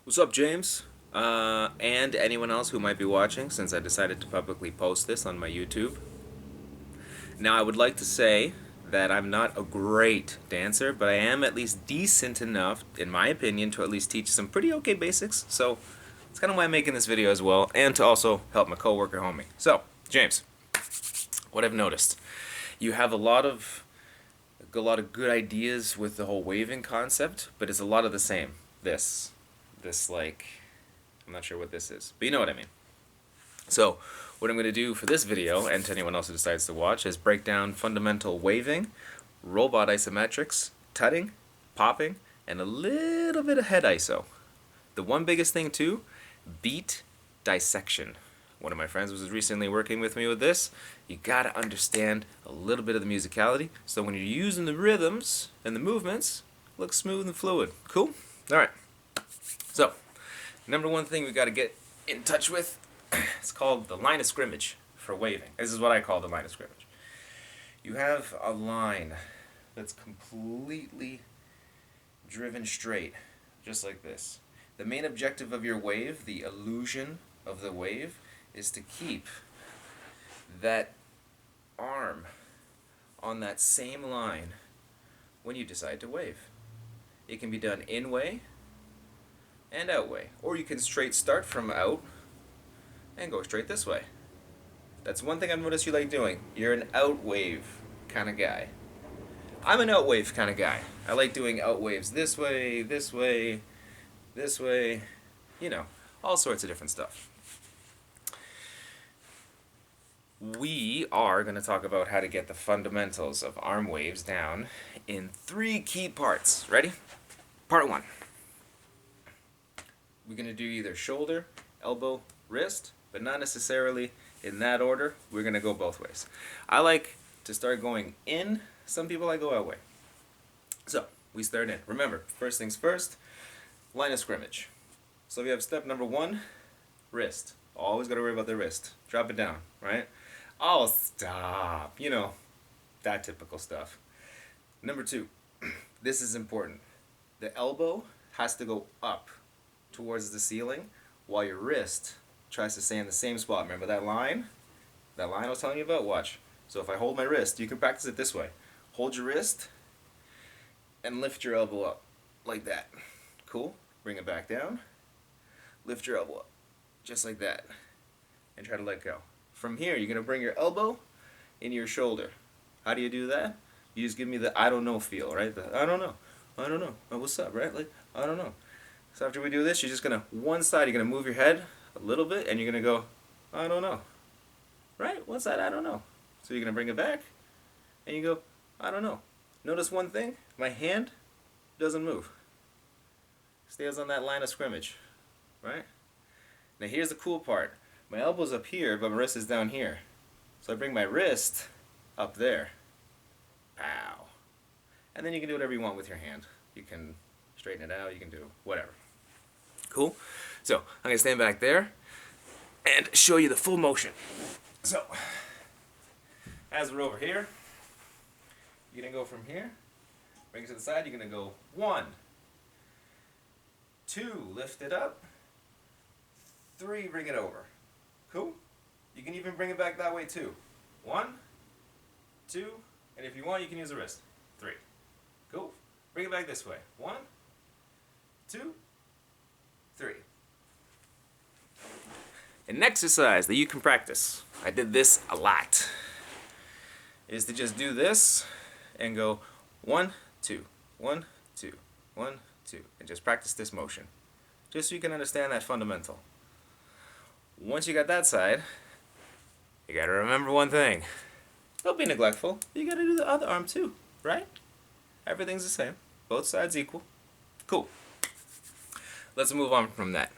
What's up, James? And anyone else who might be watching, since I decided to publicly post this on my YouTube. Now, I would like to say that I'm not a great dancer, but I am at least decent enough, in my opinion, to at least teach some pretty okay basics. So, that's kind of why I'm making this video as well, and to also help my coworker homie. So, James, what I've noticed, you have a lot of good ideas with the whole waving concept, but it's a lot of the same. This like I'm not sure what this is, but you know what I mean. So, what I'm going to do for this video, and to anyone else who decides to watch, is break down fundamental waving, robot isometrics, tutting, popping, and a little bit of head iso. The one biggest thing too, beat dissection. One of my friends was recently working with me with this. You gotta understand a little bit of the musicality, so when you're using the rhythms and the movements, it looks smooth and fluid. Cool? Alright. So, number one thing we got to get in touch with, it's called the line of scrimmage for waving. This is what I call the line of scrimmage. You have a line that's completely driven straight, just like this. The main objective of your wave, the illusion of the wave, is to keep that arm on that same line when you decide to wave. It can be done in way and out way, or you can straight start from out and go straight this way. That's one thing I've noticed you like doing. You're an out wave kind of guy. I'm an out wave kind of guy. I like doing out waves this way, this way, this way, you know, all sorts of different stuff. We are going to talk about how to get the fundamentals of arm waves down in 3 key parts. Ready? Part 1. We're going to do either shoulder, elbow, wrist, but not necessarily in that order. We're going to go both ways. I like to start going in. Some people like go out way. So, we start in. Remember, first things first, line of scrimmage. So we have step number 1, wrist. Always got to worry about the wrist. Drop it down, right? Oh, stop. You know, that typical stuff. Number 2, this is important. The elbow has to go up towards the ceiling while your wrist tries to stay in the same spot. Remember that line? That line I was telling you about? Watch. So if I hold my wrist, you can practice it this way. Hold your wrist and lift your elbow up like that. Cool? Bring it back down. Lift your elbow up just like that and try to let go. From here, you're going to bring your elbow into your shoulder. How do you do that? You just give me the I don't know feel, right? The I don't know. I don't know. Oh, what's up, right? Like, I don't know. So after we do this, you're just going to, one side, you're going to move your head a little bit, and you're going to go, I don't know. Right? One side, I don't know. So you're going to bring it back, and you go, I don't know. Notice one thing, my hand doesn't move. Stays on that line of scrimmage, right? Now here's the cool part. My elbow's up here, but my wrist is down here. So I bring my wrist up there. Pow. And then you can do whatever you want with your hand. You can straighten it out, you can do whatever. Cool? So, I'm going to stand back there and show you the full motion. So, as we're over here, you're going to go from here, bring it to the side, you're going to go 1, 2, lift it up, 3, bring it over. Cool? You can even bring it back that way too. 1, 2, and if you want, you can use the wrist. 3. Cool? Bring it back this way. 1, 2, 3. An exercise that you can practice, I did this a lot, is to just do this and go 1, 2, 1, 2, 1, 2, and just practice this motion. Just so you can understand that fundamental. Once you got that side, you gotta remember one thing. Don't be neglectful. You gotta do the other arm too, right? Everything's the same. Both sides equal. Cool. Let's move on from that.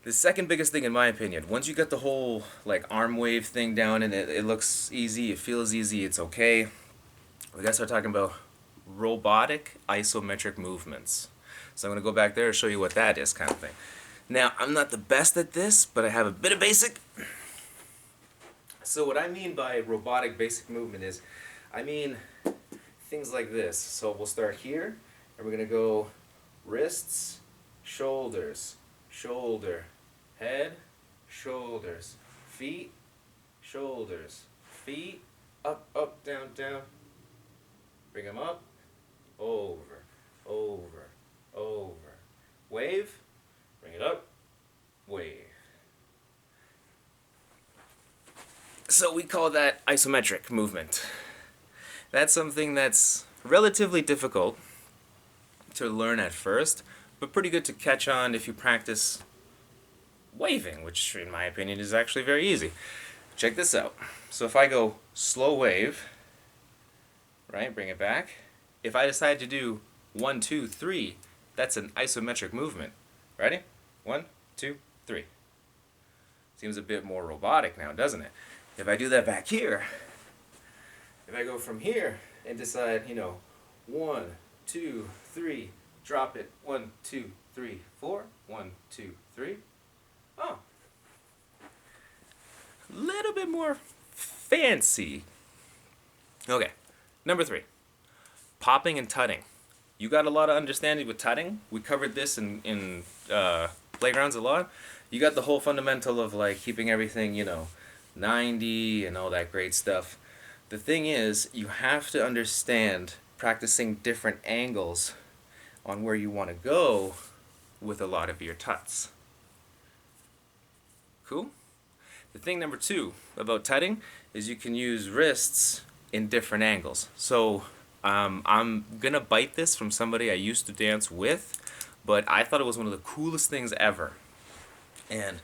The second biggest thing in my opinion, once you get the whole like arm wave thing down and it looks easy, it feels easy, it's okay, we gotta start talking about robotic isometric movements. So I'm gonna go back there and show you what that is, kind of thing. Now, I'm not the best at this, but I have a bit of basic. So what I mean by robotic basic movement is, I mean things like this. So we'll start here, and we're going to go wrists shoulders, shoulder, head, shoulders, feet, shoulders, feet, up, up, down, down. Bring them up, over, over, over. Wave, bring it up, wave. So we call that isometric movement. That's something that's relatively difficult to learn at first, but pretty good to catch on if you practice waving, which in my opinion is actually very easy. Check this out. So if I go slow wave, right, bring it back. If I decide to do 1, 2, 3, that's an isometric movement. Ready? 1, 2, 3. Seems a bit more robotic now, doesn't it? If I do that back here, if I go from here and decide, 1, 2, 3, drop it, 1, 2, 3, 4, 1, 2, 3. Oh, a little bit more fancy. Okay, number 3, popping and tutting. You got a lot of understanding with tutting. We covered this in playgrounds a lot. You got the whole fundamental of like keeping everything, 90 and all that great stuff. The thing is, you have to understand practicing different angles on where you want to go with a lot of your tuts. Cool? The thing number 2 about tutting is you can use wrists in different angles. So I'm gonna bite this from somebody I used to dance with, but I thought it was one of the coolest things ever. And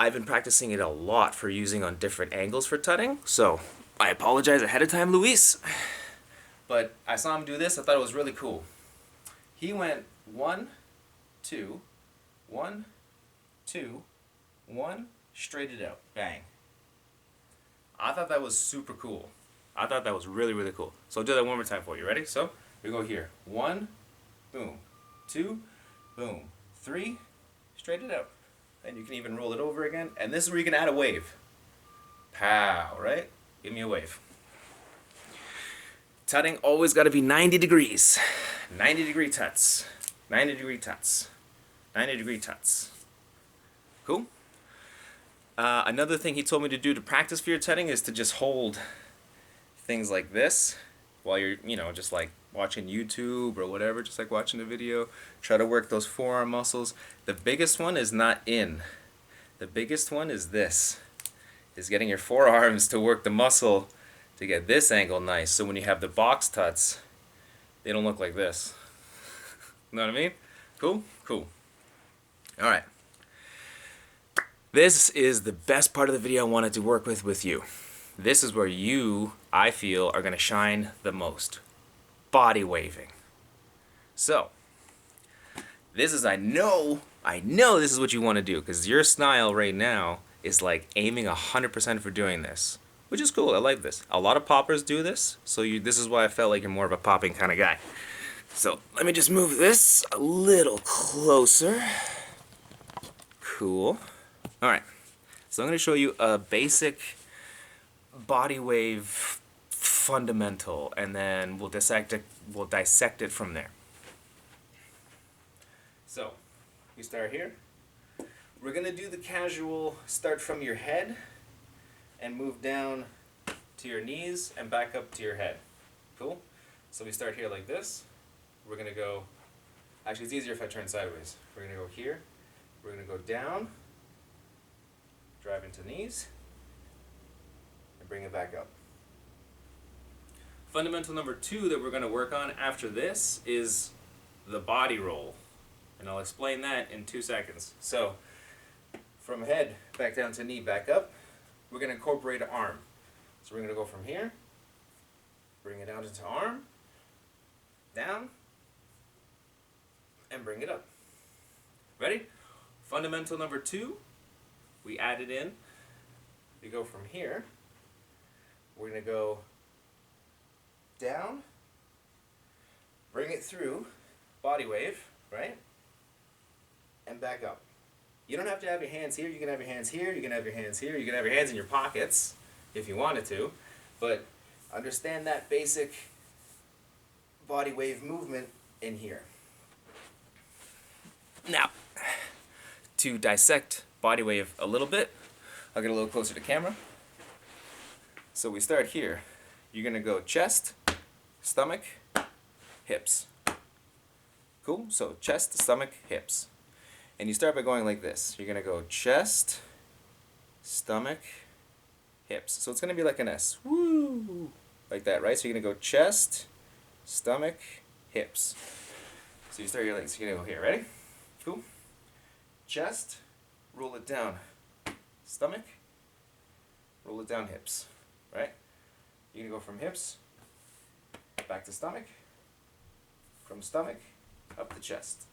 I've been practicing it a lot for using on different angles for tutting, so I apologize ahead of time, Luis. But I saw him do this, I thought it was really cool. He went 1, 2, 1, 2, 1, straight it out, bang. I thought that was super cool. I thought that was really, really cool. So I'll do that one more time for you, ready? So, we go here, 1, boom, 2, boom, 3, straight it out. And you can even roll it over again. And this is where you can add a wave. Pow, right? Give me a wave. Tutting always got to be 90 degrees. 90 degree tuts. 90 degree tuts. 90 degree tuts. Cool? Another thing he told me to do to practice for your tutting is to just hold things like this while you're, just like watching YouTube or whatever, just like watching a video. Try to work those forearm muscles. The biggest one is not in. The biggest one is this. Is getting your forearms to work the muscle to get this angle nice. So when you have the box tuts, they don't look like this. Know what I mean? Cool? Cool. Alright. This is the best part of the video I wanted to work with you. This is where you, I feel, are going to shine the most. Body waving. So, this is, I know this is what you want to do, because your style right now is like aiming 100% for doing this, which is cool. I like this. A lot of poppers do this, so this is why I felt like you're more of a popping kind of guy. So, let me just move this a little closer. Cool. Alright, so I'm going to show you a basic body wave fundamental, and then we'll dissect it from there. So, you start here. We're going to do the casual start from your head and move down to your knees and back up to your head. Cool? So we start here like this. We're going to go, actually it's easier if I turn sideways. We're going to go here. We're going to go down, drive into knees, and bring it back up. Fundamental number 2 that we're going to work on after this is the body roll. And I'll explain that in 2 seconds. So, from head back down to knee, back up, we're going to incorporate an arm. So we're going to go from here, bring it down into arm, down, and bring it up. Ready? Fundamental number 2, we add it in. We go from here, we're going to go down, bring it through, body wave, right? And back up. You don't have to have your hands here, you can have your hands here, you can have your hands here, you can have your hands in your pockets if you wanted to, but understand that basic body wave movement in here. Now, to dissect body wave a little bit, I'll get a little closer to camera. So we start here. You're gonna go chest, stomach, hips. Cool? So chest, stomach, hips. And you start by going like this. You're gonna go chest, stomach, hips. So it's gonna be like an S. Woo! Like that, right? So you're gonna go chest, stomach, hips. So you start your legs. You're gonna go here. Ready? Cool? Chest, roll it down. Stomach, roll it down, hips. Right? You're gonna go from hips back to stomach, from stomach up the chest.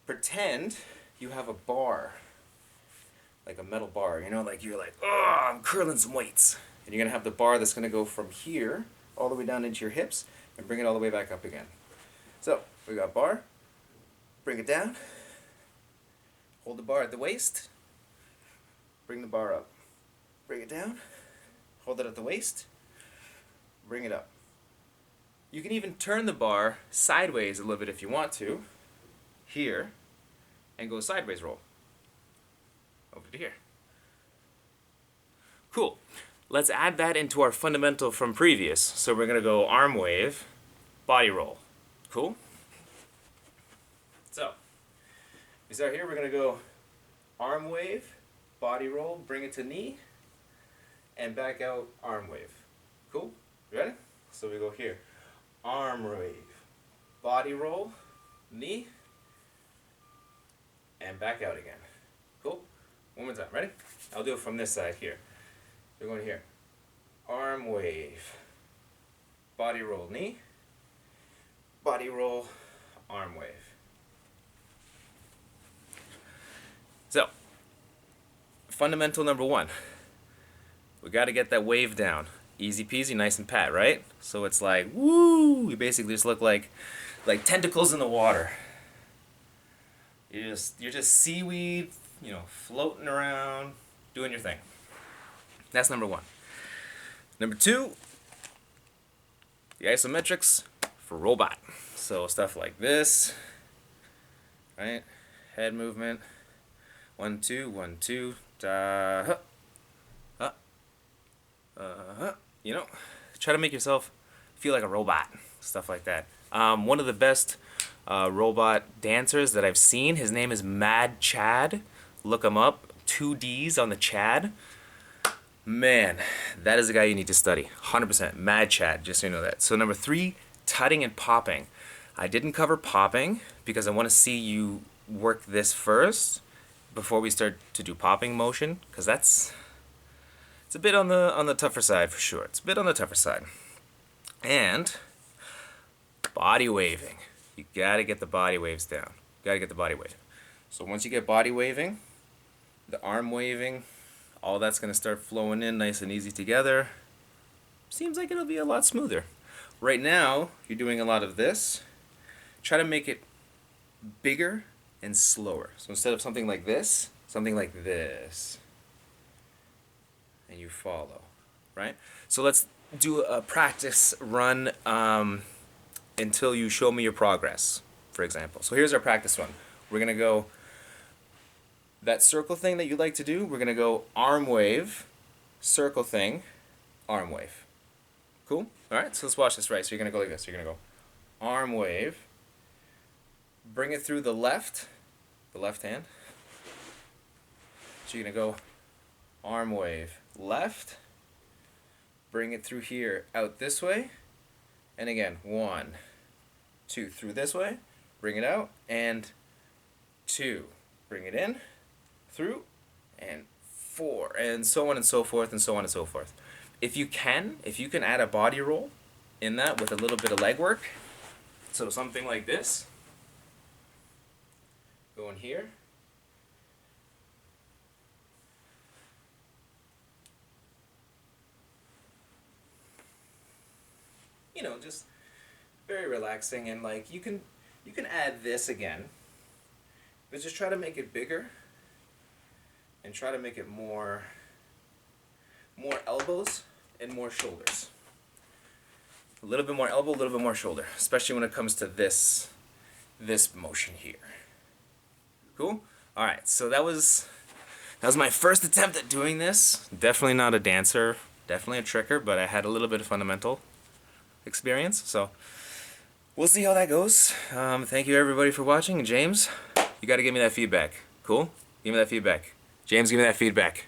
Pretend you have a bar, like a metal bar, you know, like you're like, oh, I'm curling some weights. And you're gonna have the bar that's gonna go from here all the way down into your hips and bring it all the way back up again. So, we got bar, bring it down, hold the bar at the waist, bring the bar up, bring it down, hold it at the waist, bring it up. You can even turn the bar sideways a little bit if you want to, here, and go sideways roll. Over to here. Cool. Let's add that into our fundamental from previous. So we're going to go arm wave, body roll. Cool? So, we start here, we're going to go arm wave, body roll, bring it to knee, and back out, arm wave. Cool? Ready? So we go here. Arm wave, body roll, knee, and back out again. Cool? One more time. Ready? I'll do it from this side here. We're going here. Arm wave, body roll, knee, body roll, arm wave. So, fundamental number one. We got to get that wave down. Easy peasy, nice and pat, right? So it's like, woo! You basically just look like tentacles in the water. You're just seaweed, you know, floating around, doing your thing. That's number one. Number two, the isometrics for robot. So stuff like this, right? Head movement, 1, 2, 1, 2, da, you know, try to make yourself feel like a robot, stuff like that. One of the best robot dancers that I've seen, his name is Mad Chad. Look him up, 2 D's on the Chad. Man, that is the guy you need to study, 100%. Mad Chad, just so you know that. So number 3, tutting and popping. I didn't cover popping because I want to see you work this first before we start to do popping motion, because it's a bit on the tougher side for sure. It's a bit on the tougher side. And body waving. You gotta get the body waves down. Gotta get the body wave. So once you get body waving, the arm waving, all that's gonna start flowing in nice and easy together. Seems like it'll be a lot smoother. Right now, you're doing a lot of this. Try to make it bigger and slower. So instead of something like this, something like this. And you follow, right? So let's do a practice run until you show me your progress, for example. So here's our practice run. We're gonna go, that circle thing that you like to do, we're gonna go arm wave, circle thing, arm wave. Cool? All right, so let's watch this, right? So you're gonna go like this. You're gonna go arm wave, bring it through the left hand. So you're gonna go arm wave, left, bring it through here, out this way, and again, 1, 2, through this way, bring it out, and 2, bring it in, through, and 4, and so on and so forth, and so on and so forth. If you can add a body roll in that with a little bit of leg work, so something like this, going here, you know, just very relaxing, and like you can add this again, but just try to make it bigger and try to make it more elbows and more shoulders. A little bit more elbow, a little bit more shoulder, especially when it comes to this this motion here. Cool? Alright, so that was my first attempt at doing this. Definitely not a dancer, definitely a tricker, but I had a little bit of fundamental experience, so we'll see how that goes. Thank you everybody for watching, and James, you gotta give me that feedback. Cool? Give me that feedback. James, give me that feedback.